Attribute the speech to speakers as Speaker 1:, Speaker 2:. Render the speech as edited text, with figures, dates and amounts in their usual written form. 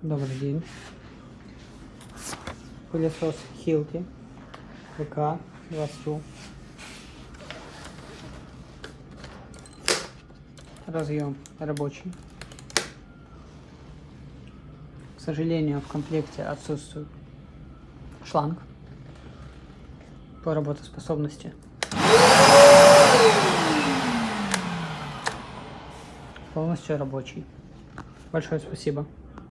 Speaker 1: Добрый день. Пылесос Hilti ВК 20. Разъем рабочий. К сожалению, в комплекте отсутствует шланг по работоспособности. Полностью рабочий. Большое спасибо.